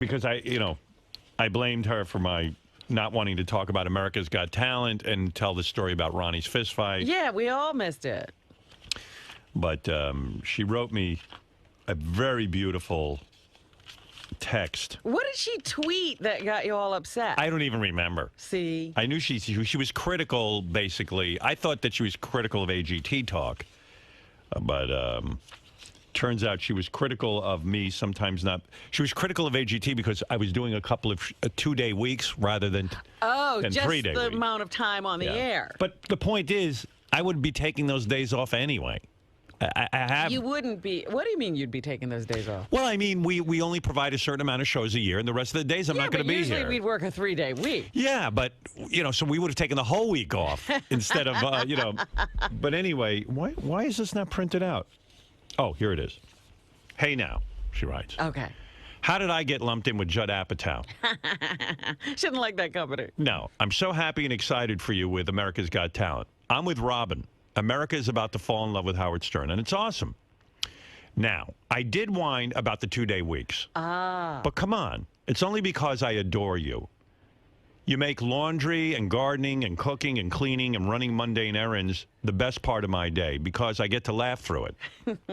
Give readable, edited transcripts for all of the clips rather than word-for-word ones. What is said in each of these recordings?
because I blamed her for my not wanting to talk about America's Got Talent and tell the story about Ronnie's fist fight. Yeah, we all missed it. But she wrote me a very beautiful text. What did she tweet that got you all upset? I don't even remember. See? I knew she was critical, basically. I thought that she was critical of AGT talk. But turns out she was critical of me, sometimes not. She was critical of AGT because I was doing a couple of 2-day weeks rather than just 3-day the weeks. amount of time on the air. But the point is, I would be taking those days off anyway. I have. You wouldn't be. What do you mean you'd be taking those days off? Well, I mean, we only provide a certain amount of shows a year, and the rest of the days I'm not going to be here. Usually we'd work a 3-day week. Yeah, but, so we would have taken the whole week off instead of, But anyway, why is this not printed out? Oh, here it is. Hey now, she writes. Okay. How did I get lumped in with Judd Apatow? Shouldn't like that company. No, I'm so happy and excited for you with America's Got Talent. I'm with Robin. America is about to fall in love with Howard Stern, and it's awesome. Now, I did whine about the 2-day weeks. But come on. It's only because I adore you. You make laundry and gardening and cooking and cleaning and running mundane errands the best part of my day because I get to laugh through it.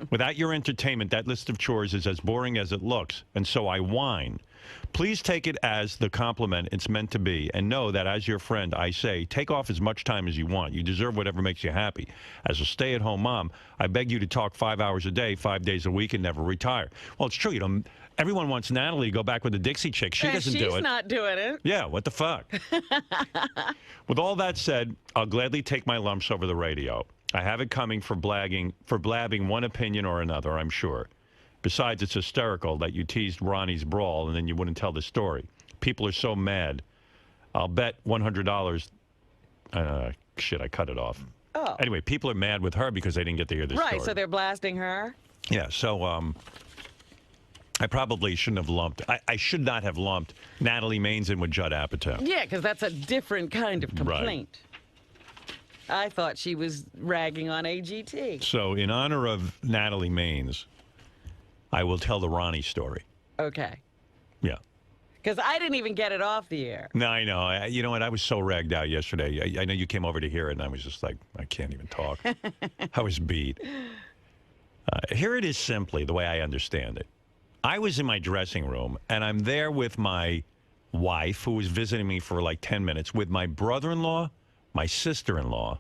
Without your entertainment, that list of chores is as boring as it looks, and so I whine. Please take it as the compliment it's meant to be, and know that as your friend, I say, take off as much time as you want. You deserve whatever makes you happy. As a stay-at-home mom, I beg you to talk 5 hours a day, 5 days a week, and never retire. Well, it's true. Everyone wants Natalie to go back with the Dixie Chick. She doesn't do it. She's not doing it. Yeah, what the fuck? With all that said, I'll gladly take my lumps over the radio. I have it coming for blabbing one opinion or another, I'm sure. Besides, it's hysterical that you teased Ronnie's Brawl and then you wouldn't tell the story. People are so mad. I'll bet $100. Shit, I cut it off. Oh. Anyway, people are mad with her because they didn't get to hear the story. Right, so they're blasting her? Yeah, so I probably shouldn't have lumped. I should not have lumped Natalie Maines in with Judd Apatow. Yeah, because that's a different kind of complaint. Right. I thought she was ragging on AGT. So in honor of Natalie Maines, I will tell the Ronnie story. Okay. Yeah. Because I didn't even get it off the air. No, I know. You know what? I was so ragged out yesterday. I know you came over to hear it, and I was just like, I can't even talk. I was beat. Here it is simply, the way I understand it. I was in my dressing room, and I'm there with my wife, who was visiting me for like 10 minutes, with my brother-in-law, my sister-in-law.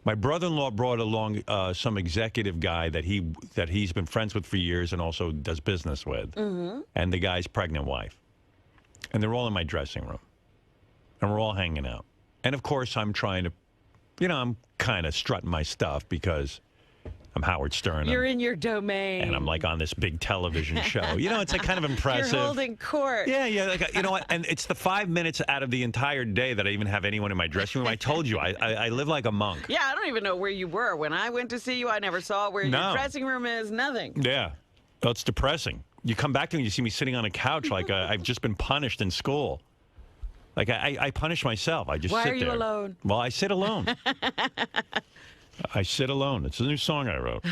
My brother-in-law brought along some executive guy that he's been friends with for years and also does business with, and the guy's pregnant wife. And they're all in my dressing room, and we're all hanging out. And, of course, I'm trying to, I'm kind of strutting my stuff because I'm Howard Stern. You're in your domain. And I'm like on this big television show. It's like kind of impressive. You're holding court. Yeah. Like, you know what? And it's the 5 minutes out of the entire day that I even have anyone in my dressing room. I told you, I live like a monk. Yeah, I don't even know where you were. When I went to see you, I never saw where your dressing room is. Nothing. Yeah. Well, it's depressing. You come back to me, you see me sitting on a couch like I've just been punished in school. Like I punish myself. I just sit there. Why are you alone? Well, I sit alone. I sit alone. It's a new song I wrote.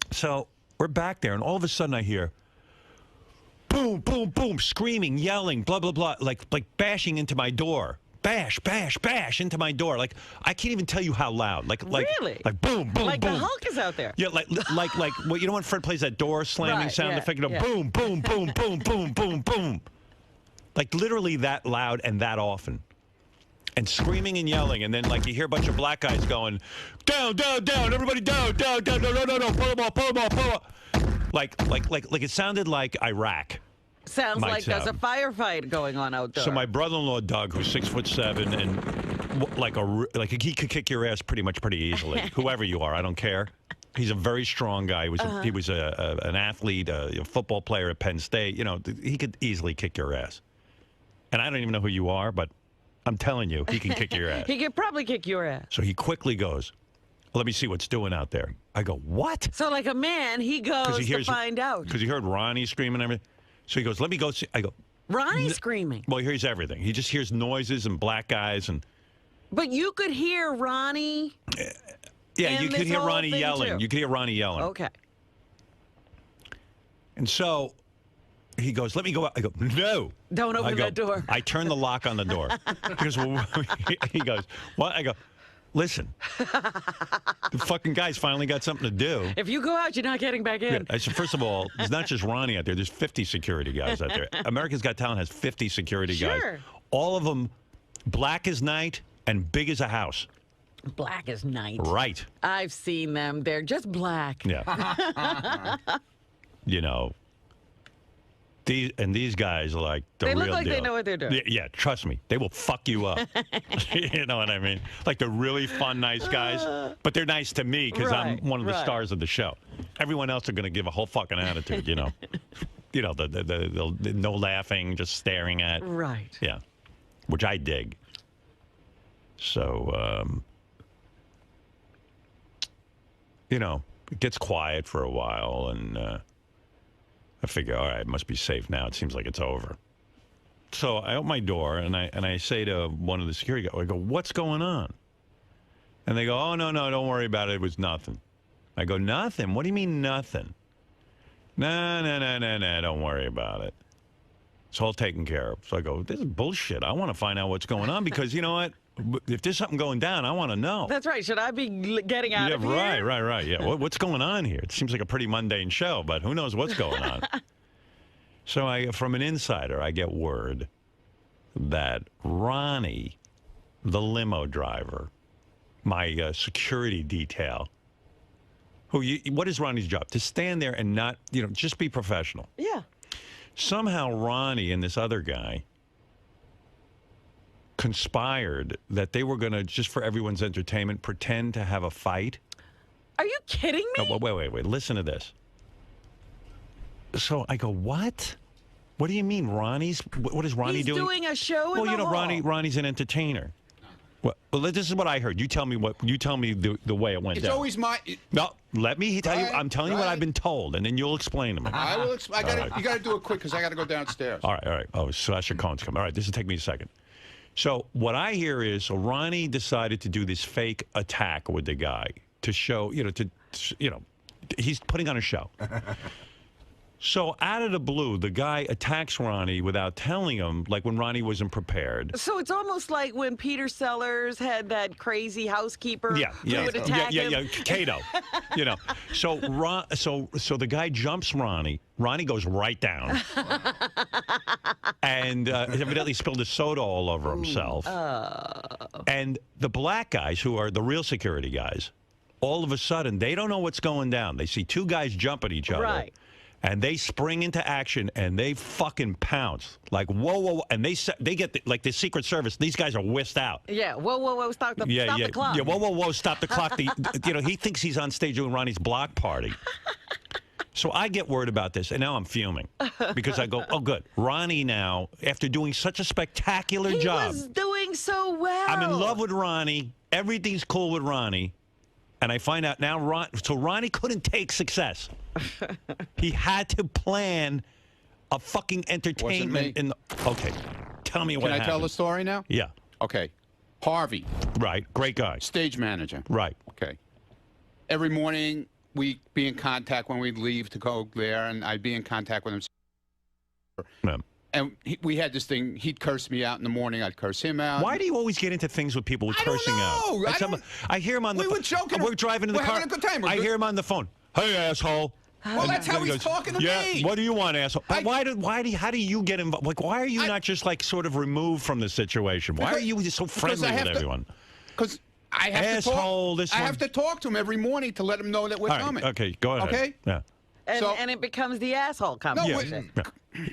So we're back there, and all of a sudden I hear boom, boom, boom, screaming, yelling, blah, blah, blah, like bashing into my door. Bash, bash, bash into my door. Like, I can't even tell you how loud. Really? Like boom, boom, like boom. Like the Hulk is out there. Yeah, like well, you know when Fred plays that door slamming sound effect? Boom, boom, boom, boom, boom, boom, boom. Like literally that loud and that often. And screaming and yelling, and then like you hear a bunch of black guys going, down, down, down, everybody down, down, down, no, pull them off, pull them off, pull them off. Like it sounded like Iraq. Sounds like there's a firefight going on out there. So my brother-in-law Doug, who's 6'7", and like he could kick your ass pretty easily. Whoever you are, I don't care. He's a very strong guy. He was an athlete, a football player at Penn State. He could easily kick your ass. And I don't even know who you are, but I'm telling you, he can kick your ass. He could probably kick your ass. So he quickly goes, let me see what's doing out there. I go, what? So like a man, he goes to find out. Because he heard Ronnie screaming and everything. So he goes, let me go see. I go, Ronnie screaming? Well, he hears everything. He just hears noises and black guys. But you could hear Ronnie. Yeah, you could hear Ronnie yelling. You could hear Ronnie yelling. Okay. And so he goes, let me go out. I go, no. Don't open that door. I turn the lock on the door. He goes, well, he goes, what? I go, listen, the fucking guy's finally got something to do. If you go out, you're not getting back in. Yeah, I said, first of all, there's not just Ronnie out there. There's 50 security guys out there. America's Got Talent has 50 security guys. All of them black as night and big as a house. Black as night. Right. I've seen them. They're just black. Yeah. You know, these guys are like the real deal. They look like they know what they're doing. Yeah, trust me. They will fuck you up. You know what I mean? Like they're really fun, nice guys. But they're nice to me because I'm one of the stars of the show. Everyone else are going to give a whole fucking attitude, you know. You know, the no laughing, just staring at. Right. Yeah. Which I dig. So, you know, it gets quiet for a while, and I figure, all right, it must be safe now. It seems like it's over. So I open my door, and I say to one of the security guys, I go, what's going on? And they go, oh, no, don't worry about it. It was nothing. I go, nothing? What do you mean nothing? No, don't worry about it. It's all taken care of. So I go, this is bullshit. I want to find out what's going on because, you know what? If there's something going down, I want to know. That's right. Should I be getting out of here? Right. Yeah. What's going on here? It seems like a pretty mundane show, but who knows what's going on? So from an insider, I get word that Ronnie, the limo driver, my security detail, what is Ronnie's job? To stand there and not, you know, just be professional. Yeah. Somehow Ronnie and this other guy conspired that they were going to, just for everyone's entertainment, pretend to have a fight. Are you kidding me? No, wait. Listen to this. So I go, what? What do you mean, Ronnie's? What is Ronnie doing? He's doing a show in the hall. Ronnie's an entertainer. Well, this is what I heard. You tell me the way it went down. It's always my. No, let me tell you. I'm telling you what I've been told, and then you'll explain to me. I will. You got to do it quick because I got to go downstairs. All right. Oh, Sasha Cohn's coming. All right, this will take me a second. So what I hear is, Ronnie decided to do this fake attack with the guy to show, he's putting on a show. So out of the blue, the guy attacks Ronnie without telling him, like when Ronnie wasn't prepared. So it's almost like when Peter Sellers had that crazy housekeeper who would attack him. Yeah, Cato. You know. So the guy jumps Ronnie. Ronnie goes right down. And evidently spilled his soda all over himself. And the black guys, who are the real security guys, all of a sudden, they don't know what's going down. They see two guys jump at each other. Right. And they spring into action, and they fucking pounce. Like, whoa. And they get, like, the Secret Service. These guys are whisked out. Yeah, whoa, stop the clock. Yeah, whoa, stop the clock. He thinks he's on stage doing Ronnie's block party. So I get word about this, and now I'm fuming. Because I go, oh, good. Ronnie now, after doing such a spectacular job. He was doing so well. I'm in love with Ronnie. Everything's cool with Ronnie. And I find out now, Ronnie couldn't take success. He had to plan a fucking entertainment. Okay, tell me what happened. Can I tell the story now? Yeah. Okay. Harvey. Right, great guy. Stage manager. Right. Okay. Every morning, we'd be in contact when we'd leave to go there, and I'd be in contact with him. Yeah. And we had this thing. He'd curse me out in the morning. I'd curse him out. Why do you always get into things with people with cursing out? I hear him on the phone. We were joking. We're driving in the car. We're having a good time. I hear him on the phone. Hey, asshole. Well, that's how he's talking to me. Yeah, what do you want, asshole? How do you get involved? Like, why are you not just, like, sort of removed from the situation? Why are you just so friendly with everyone? Because I have I have to talk to him every morning to let him know that we're coming. Okay, go ahead. Okay? Yeah. And it becomes the asshole conversation. Yeah.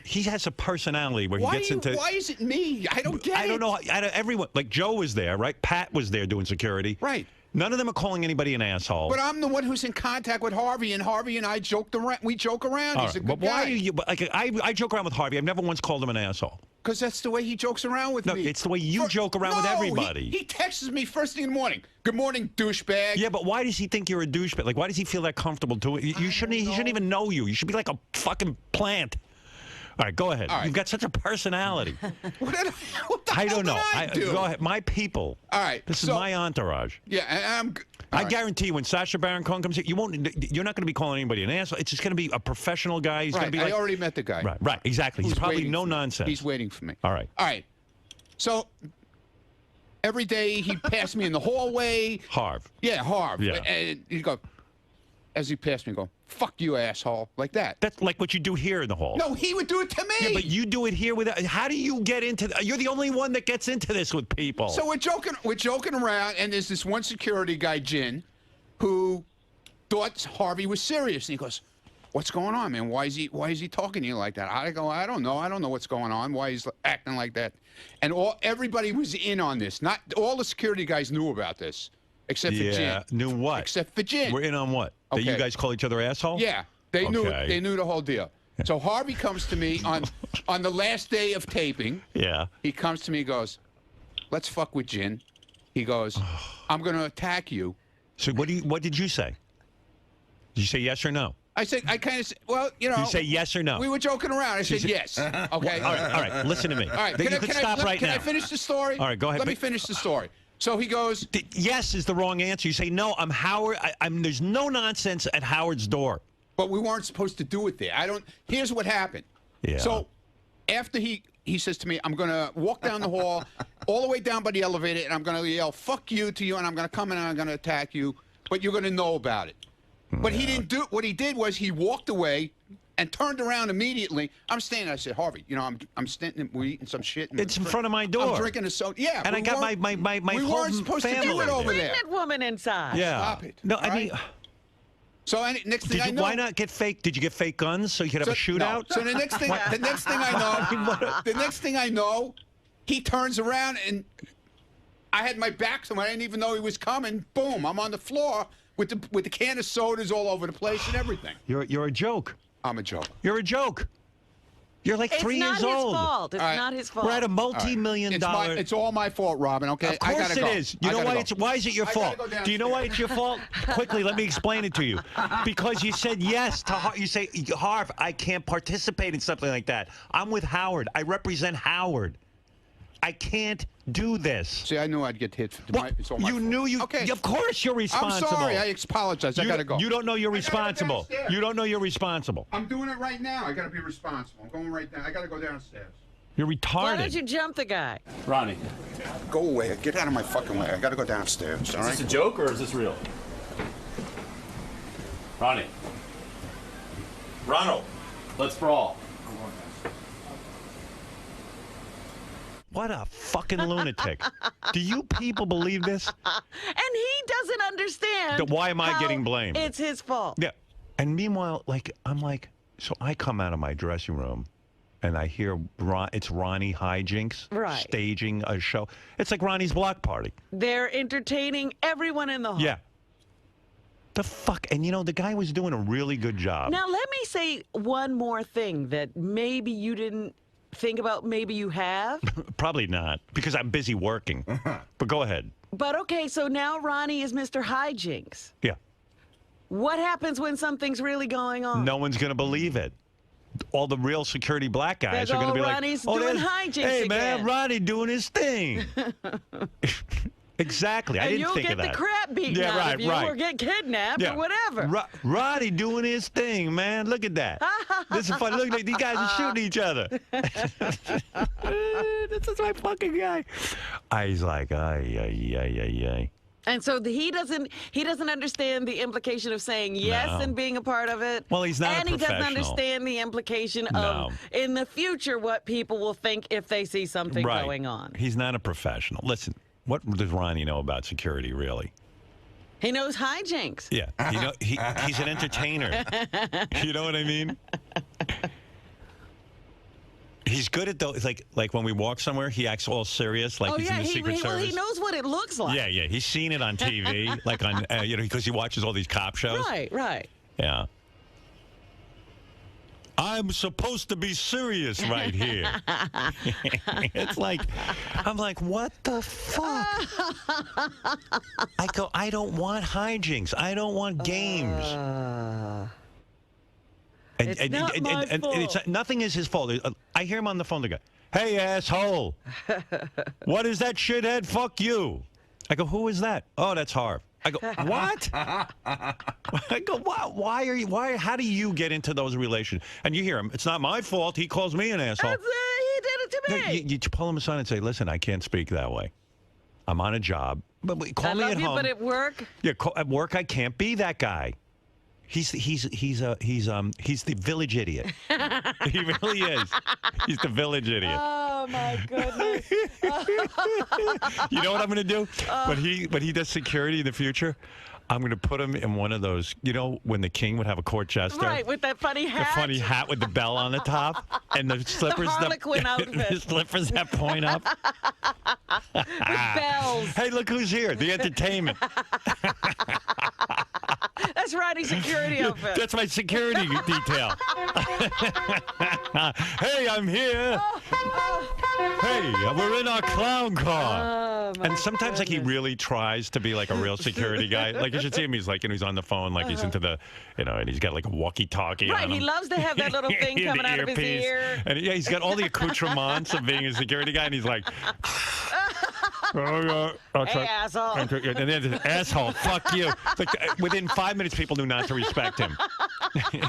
He has a personality where he gets into... Why is it me? I don't get it. I don't know. Everyone... Like, Joe was there, right? Pat was there doing security. Right. None of them are calling anybody an asshole. But I'm the one who's in contact with Harvey, and Harvey and I joked around. We joke around. He's a good guy. Why are you... Like, I joke around with Harvey. I've never once called him an asshole. Because that's the way he jokes around with me. No, it's the way you joke around with everybody. He texts me first thing in the morning. Good morning, douchebag. Yeah, but why does he think you're a douchebag? Like, why does he feel that comfortable to it? He shouldn't even know you. You should be like a fucking plant. All right, go ahead. All right. You've got such a personality. What the I hell don't know. did I do? Go ahead. My people. All right. This is my entourage. Yeah, and I guarantee you, when Sacha Baron Cohen comes here, you're not going to be calling anybody an asshole. It's just going to be a professional guy. He's going to be like. I already met the guy. Right, exactly. He's probably no nonsense. He's waiting for me. All right. So every day he'd pass me in the hallway. Harv. Yeah, Harv. Yeah. And he'd go, as he passed me, go, fuck you, asshole, like that. That's like what you do here in the hall. No, he would do it to me. Yeah, but you do it here with. How do you get into? You're the only one that gets into this with people. So we're joking around, and there's this one security guy, Jin, who thought Harvey was serious, and he goes, "What's going on, man? Why is he talking to you like that?" I go, "I don't know what's going on. Why he's acting like that?" And everybody was in on this. Not all the security guys knew about this, except for Jin. Knew what? Except for Jin. We're in on what? That you guys call each other asshole? Yeah, they knew. Okay. They knew the whole deal. So Harvey comes to me on the last day of taping. Yeah. He comes to me, and goes, "Let's fuck with Jin." He goes, "I'm going to attack you." So what did you say? Did you say yes or no? I said, I kind of said, well, you know. You say yes or no? We were joking around. I said yes. Okay. All right. Listen to me. All right. You can stop right now. Can I finish the story? All right, go ahead. Let me finish the story. So he goes. Yes is the wrong answer. You say no. I'm Howard. There's no nonsense at Howard's door. But we weren't supposed to do it there. Here's what happened. Yeah. So after he says to me, I'm going to walk down the hall, all the way down by the elevator, and I'm going to yell, "Fuck you" to you, and I'm going to come in and I'm going to attack you, but you're going to know about it. But he didn't do. What he did was he walked away and turned around immediately. I'm standing there. I said, "Harvey, you know, I'm standing. We're eating some shit. It's in front of my door. I'm drinking a soda. Yeah, and I got my we whole weren't supposed family to do it over there. Pregnant woman inside. Yeah. Stop it. No, all I mean. right? So next thing I know, why not get fake? Did you get fake guns so you could have a shootout? No. So the next thing I know, he turns around and I had my back to him. I didn't even know he was coming. Boom! I'm on the floor with the can of sodas all over the place and everything. You're a joke. I'm a joke. You're a joke. You're like 3 years old. It's not his fault. It's not his fault. We're at a multi-million-dollar. It's all my fault, Robin. Okay. Of course it is. You know why? Why is it your fault? Do you know why it's your fault? Quickly, let me explain it to you. Because you said yes to. You say, Harv, I can't participate in something like that. I'm with Howard. I represent Howard. I can't do this. See, I knew I'd get hit. It's all my you fault. knew you. Okay. Of course you're responsible. I'm sorry. I apologize. I gotta go. You don't know you're responsible. Go you don't know you're responsible. I'm doing it right now. I gotta be responsible. I'm going right down. I gotta go downstairs. You're retarded. Why don't you jump the guy? Ronnie, Go away. Get out of my fucking way. I gotta go downstairs. All right. is this a joke or is this real? Ronnie. Ronald, let's brawl. What a fucking lunatic. Do you people believe this? And he doesn't understand. Why am I how getting blamed? It's his fault. Yeah. And meanwhile, so I come out of my dressing room and I hear it's Ronnie hijinks staging a show. It's like Ronnie's block party. They're entertaining everyone in the hall. Yeah. The fuck? And you know, the guy was doing a really good job. Now, let me say one more thing that maybe you didn't think about, maybe you have. Probably not, because I'm busy working. But go ahead. But okay, so now Ronnie is Mr. Hijinks. Yeah. What happens when something's really going on? No one's going to believe it. All the real security black guys are going to be Ronnie's like, doing hijinks hey, again. man, Ronnie doing his thing. Exactly. I didn't think of that. And you'll get the crap beaten out of you or get kidnapped or whatever. Ronnie doing his thing, man. Look at that. This is funny. Look, these guys are shooting each other. This is my fucking guy. He's like, ay. And so he doesn't understand the implication of saying yes and being a part of it. Well, he's not and a he doesn't professional. understand the implication of in the future what people will think if they see something going on. He's not a professional. Listen, what does Ronnie know about security, really? He knows hijinks. Yeah, he's an entertainer. You know what I mean? He's good at those. Like when we walk somewhere, he acts all serious, like he's in the Secret Service. Well, he knows what it looks like. Yeah. He's seen it on TV, like on because he watches all these cop shows. Right. Yeah. I'm supposed to be serious right here. It's like, I'm like, what the fuck? I go, I don't want hijinks. I don't want games. And, It's not my fault. Nothing is his fault. I hear him on the phone. The guy, hey, asshole. What is that shithead? Fuck you. I go, who is that? Oh, that's Harv. I go, what? I go, why are you? Why? How do you get into those relations? And you hear him. It's not my fault. He calls me an asshole. He did it to me. You pull him aside and say, listen, I can't speak that way. I'm on a job. But call me at home. But at work. Yeah, at work I can't be that guy. He's the village idiot. He really is. He's the village idiot. Oh my goodness. You know what I'm going to do? When he does security in the future, I'm going to put him in one of those, you know, when the king would have a court jester. Right, with that funny hat. The funny hat with the bell on the top and the slippers. The Harlequin outfit. The slippers that point up. With bells. Hey, look who's here. The entertainment. That's Ronnie's security outfit. That's my security detail. Hey, I'm here. Hey, we're in our clown car. Oh, and sometimes, like, he really tries to be like a real security guy. Like, you should see him. He's like, and he's on the phone, like he's into the, you know, and he's got like a walkie-talkie. Right, on him. he loves to have that little thing coming out of his ear. And yeah, he's got all the accoutrements of being a security guy, and he's like. Hey, asshole. And then asshole, fuck you. Like, within 5 minutes, people knew not to respect him.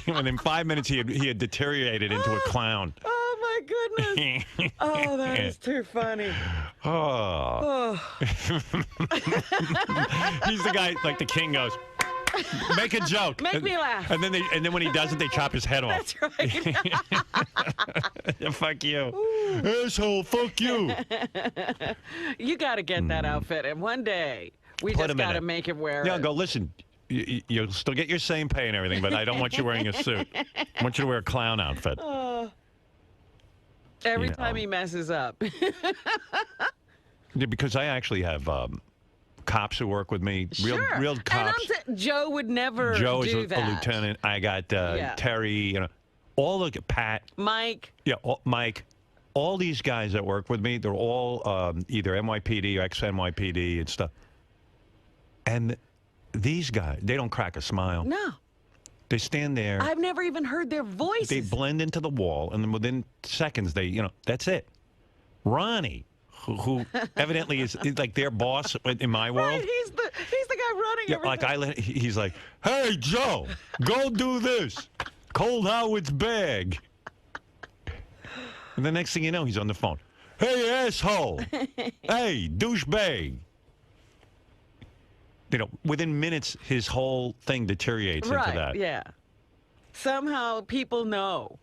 Within 5 minutes, he had deteriorated into a clown. Oh, my goodness. Oh, that is too funny. Oh. He's the guy, like the king goes, make a joke. Make me laugh. And then when he doesn't, they chop his head off. That's right. Fuck you. Ooh. Asshole, fuck you. You got to get that outfit. And one day, we just got to make him wear it. Yeah, go, listen, you'll still get your same pay and everything, but I don't want you wearing a suit. I want you to wear a clown outfit. Every time he messes up. Because I actually have cops who work with me, real cops. And Joe would never Joe do is that. a lieutenant. I got Terry, you know, all of Pat. Mike. Yeah, Mike. All these guys that work with me, they're all either NYPD or ex-NYPD and stuff. And these guys, they don't crack a smile. No. They stand there. I've never even heard their voices. They blend into the wall, and then within seconds, that's it. Ronnie, who evidently is like their boss in my world. Right, he's the guy running everything. Like he's like, hey, Joe, go do this. Cold Howard's bag. And the next thing you know, he's on the phone. Hey, asshole. Hey, douchebag. You know, within minutes, his whole thing deteriorates into that. Yeah. Somehow people know.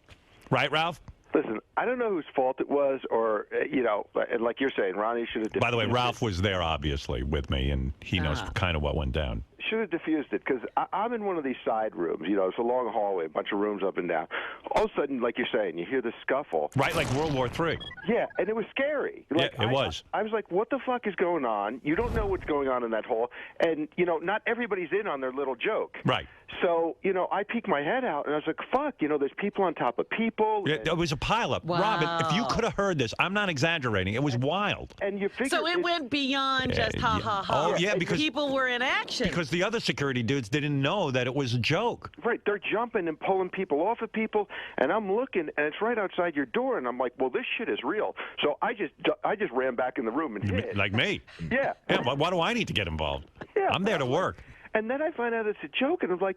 Right, Ralph? Listen, I don't know whose fault it was, or, you know, like you're saying, Ronnie should have... By the way, Ralph was there, obviously, with me, and he knows kind of what went down. Should have diffused it, because I'm in one of these side rooms. You know, it's a long hallway, a bunch of rooms up and down. All of a sudden, like you're saying, you hear the scuffle. Right, like World War III. Yeah, and it was scary. Like, yeah, it was. I was like, what the fuck is going on? You don't know what's going on in that hall. And, you know, not everybody's in on their little joke. Right. So, you know, I peeked my head out, and I was like, fuck, you know, there's people on top of people. Yeah, it was a pileup. Wow. Robin, if you could have heard this, I'm not exaggerating. It was wild. And you figure So it went beyond just ha, ha, ha. Oh, yeah, because people were in action. Because the other security dudes didn't know that it was a joke. Right. They're jumping and pulling people off of people, and I'm looking, and it's right outside your door, and I'm like, well, this shit is real. So I just ran back in the room and hid. Like me. Yeah. Yeah, why do I need to get involved? Yeah, I'm there to work. And then I find out it's a joke, and I'm like,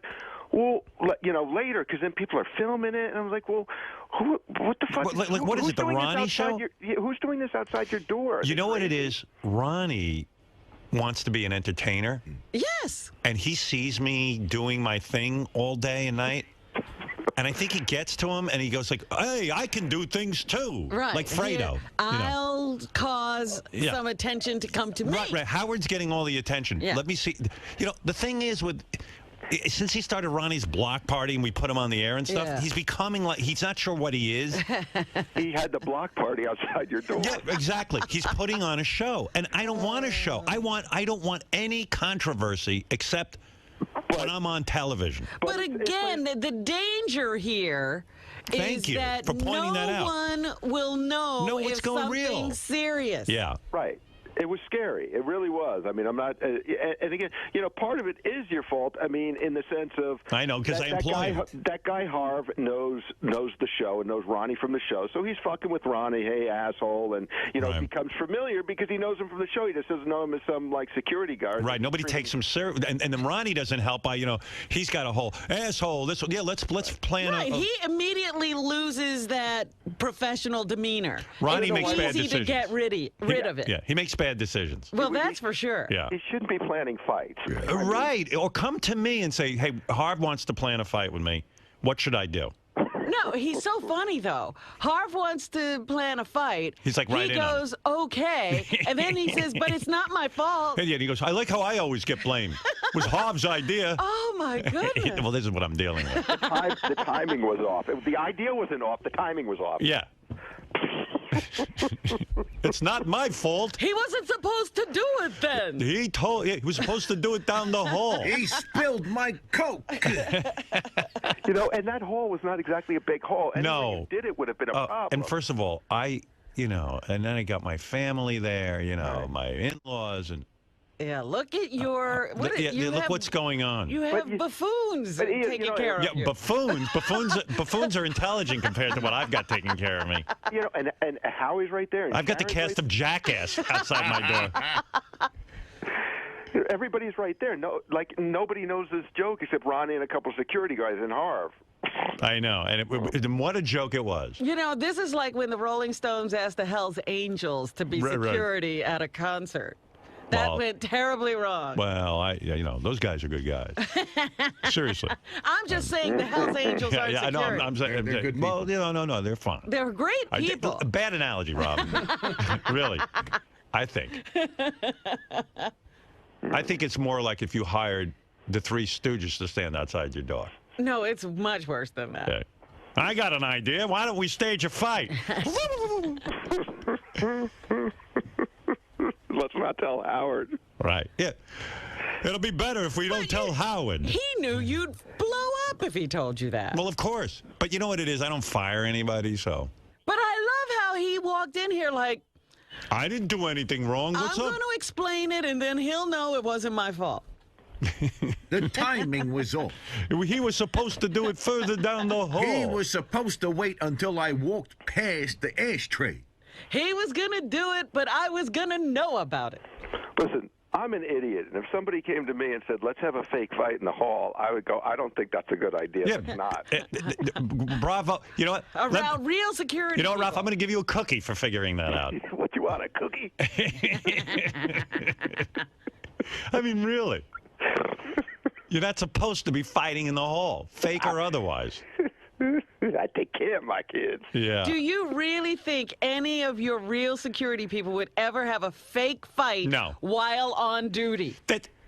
well, you know, later, because then people are filming it, and I was like, well, what the fuck? What is it, the Ronnie show? Who's doing this outside your door? You know what it is? Ronnie wants to be an entertainer. Yes. And he sees me doing my thing all day and night. And I think he gets to him, and he goes like, hey, I can do things too. Right. Like Fredo. I'll cause some attention to come to me. Right. Howard's getting all the attention. Yeah. Let me see. You know, the thing is since he started Ronnie's block party and we put him on the air and stuff, he's becoming like, he's not sure what he is. He had the block party outside your door. Yeah, exactly. He's putting on a show. And I don't want a show. I don't want any controversy except when I'm on television. But again, the danger here is that no one will know if something's serious. Yeah. Right. It was scary. It really was. I mean, I'm not. And again, part of it is your fault. I mean, in the sense of I know because I employ him. That guy Harv knows the show and knows Ronnie from the show, so he's fucking with Ronnie. Hey, asshole, and right. becomes familiar because he knows him from the show. He just doesn't know him as some security guard. Right. Nobody takes him serious, and then Ronnie doesn't help by he's got a whole asshole. This yeah. Let's plan. Right. He immediately loses that professional demeanor. Ronnie makes bad decisions. Easy to get rid of it. Yeah. He makes bad decisions. Well, that's for sure. Yeah. He shouldn't be planning fights. Right. Or come to me and say, hey, Harv wants to plan a fight with me. What should I do? No, he's so funny, though. Harv wants to plan a fight. He's like, right in. He goes, okay. And then he says, but it's not my fault. And he goes, I like how I always get blamed. It was Harv's idea. Oh, my goodness. Well, this is what I'm dealing with. The timing was off. The idea wasn't off. The timing was off. Yeah. It's not my fault. He wasn't supposed to do it then. He was supposed to do it down the hall. He spilled my Coke. And that hall was not exactly a big hall. Anyone who did it would have been a problem. And first of all, and then I got my family there, my in-laws and. Yeah, look at your. Look what's going on. You have buffoons taking care of you. Yeah, buffoons are intelligent compared to what I've got taking care of me. And Howie's right there. I've got the cast of Jackass outside my door. Everybody's right there. Nobody knows this joke except Ronnie and a couple of security guys in Harv. I know, and what a joke it was. This is like when the Rolling Stones asked the Hells Angels to be security at a concert. That went terribly wrong. Well, those guys are good guys. Seriously. I'm just saying the Hells Angels aren't security. I know. I'm saying they're good people. Well, no, they're fine. They're great people. Bad analogy, Robin. Really, I think. I think it's more like if you hired the Three Stooges to stand outside your door. No, it's much worse than that. Okay. I got an idea. Why don't we stage a fight? Let's not tell Howard. Right. Yeah. It'll be better if we don't tell Howard. He knew you'd blow up if he told you that. Well, of course. But you know what it is? I don't fire anybody, so. But I love how he walked in here like, I didn't do anything wrong. What's I'm up? going to explain it, and then he'll know it wasn't my fault. The timing was off. He was supposed to do it further down the hall. He was supposed to wait until I walked past the ashtray. He was going to do it, but I was going to know about it. Listen, I'm an idiot, and if somebody came to me and said, let's have a fake fight in the hall, I would go, I don't think that's a good idea. Yeah. It's not. Bravo. You know what? Around real security. You know what, Ralph? I'm going to give you a cookie for figuring that out. What, you want, a cookie? I mean, really. You're not supposed to be fighting in the hall, fake or otherwise. I take care of my kids. Yeah. Do you really think any of your real security people would ever have a fake fight while on duty?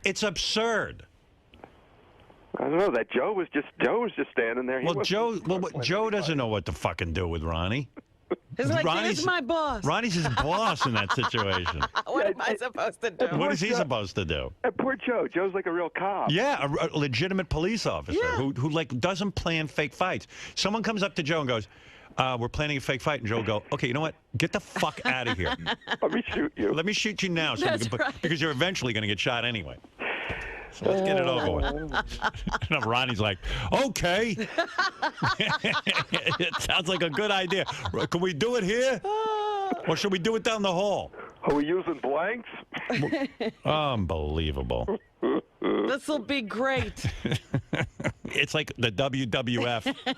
It's absurd. I don't know. That Joe was just standing there. Joe doesn't know what to fucking do with Ronnie. It's like, here's my boss. Ronnie's his boss in that situation. What am I supposed to do? What is he supposed to do? Poor Joe. Joe's like a real cop. Yeah, a legitimate police officer who like doesn't plan fake fights. Someone comes up to Joe and goes, we're planning a fake fight. And Joe will go, okay, you know what? Get the fuck out of here. Let me shoot you. Let me shoot you now because you're eventually going to get shot anyway. So let's get it over with. And Ronnie's like, okay. It sounds like a good idea. Can we do it here? Or should we do it down the hall? Are we using blanks? Unbelievable. This will be great. It's like the WWF. It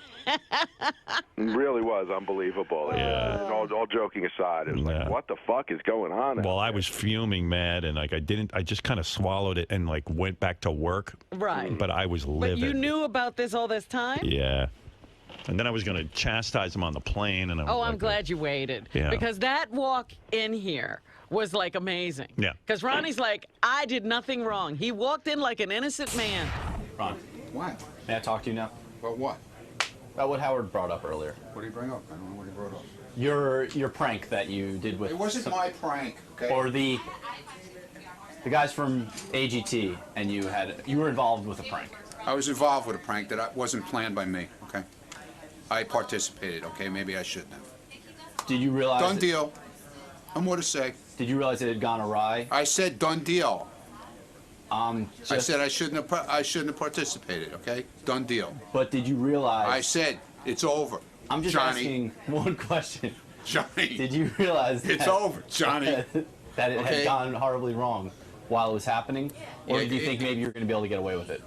really was unbelievable. Yeah. And all joking aside, it was like, what the fuck is going on? Well, I was fuming mad, and like I just kind of swallowed it and like went back to work. Right. But I was livid. But you knew about this all this time? Yeah. And then I was going to chastise him on the plane. And I'm glad you waited. Yeah. Because that walk in here was like amazing. Yeah. Because Ronnie's like, I did nothing wrong. He walked in like an innocent man. Ron, What? may I talk to you now? About what? About what Howard brought up earlier. What did he bring up? I don't know what he brought up. Your prank that you did with... It wasn't my prank, okay? Or the guys from AGT, and you were involved with a prank. I was involved with a prank that wasn't planned by me, okay? I participated, okay? Maybe I shouldn't have. Did you realize... Done deal. No more to say. Did you realize it had gone awry? I said done deal. I Just- said I shouldn't have participated. Okay, done deal. But did you realize? I said it's over. I'm just Johnny. asking one question. Johnny. Did you realize It's that, over, Johnny. that it Okay. had gone horribly wrong while it was happening, or Yeah, did you think maybe you were going to be able to get away with it?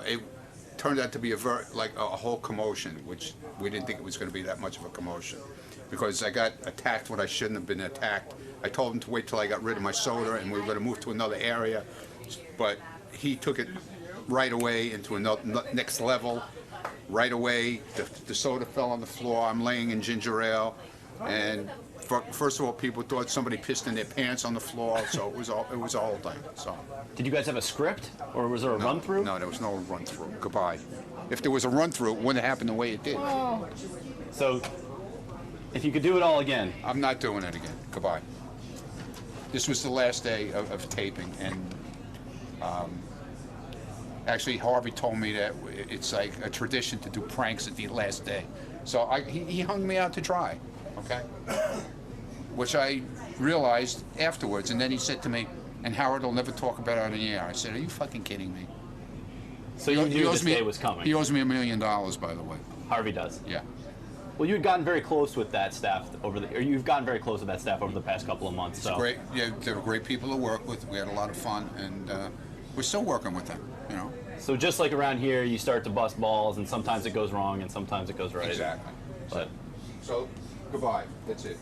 It turned out to be a whole commotion, which we didn't think it was going to be that much of a commotion, because I got attacked when I shouldn't have been attacked. I told him to wait till I got rid of my soda, and we were going to move to another area, but he took it right away into another next level. Right away, the soda fell on the floor. I'm laying in ginger ale, and first of all, people thought somebody pissed in their pants on the floor. So it was a whole thing. So. Did you guys have a script, or was there a run through? No, there was no run through. Goodbye. If there was a run through, it wouldn't have happened the way it did. So, if you could do it all again, I'm not doing it again. Goodbye. This was the last day of taping, and actually Harvey told me that it's like a tradition to do pranks at the last day. So he hung me out to dry, okay? Which I realized afterwards, and then he said to me, and Howard will never talk about it on the air. I said, are you fucking kidding me? so you knew this day was coming. He owes me $1 million, by the way. Harvey does. Yeah. Well, you had gotten very close with that staff you've gotten very close with that staff over the past couple of months. So Great. Yeah, they were great people to work with. We had a lot of fun, and we're still working with them, you know. So just like around here, you start to bust balls, and sometimes it goes wrong, and sometimes it goes right. Exactly. But So, goodbye. That's it.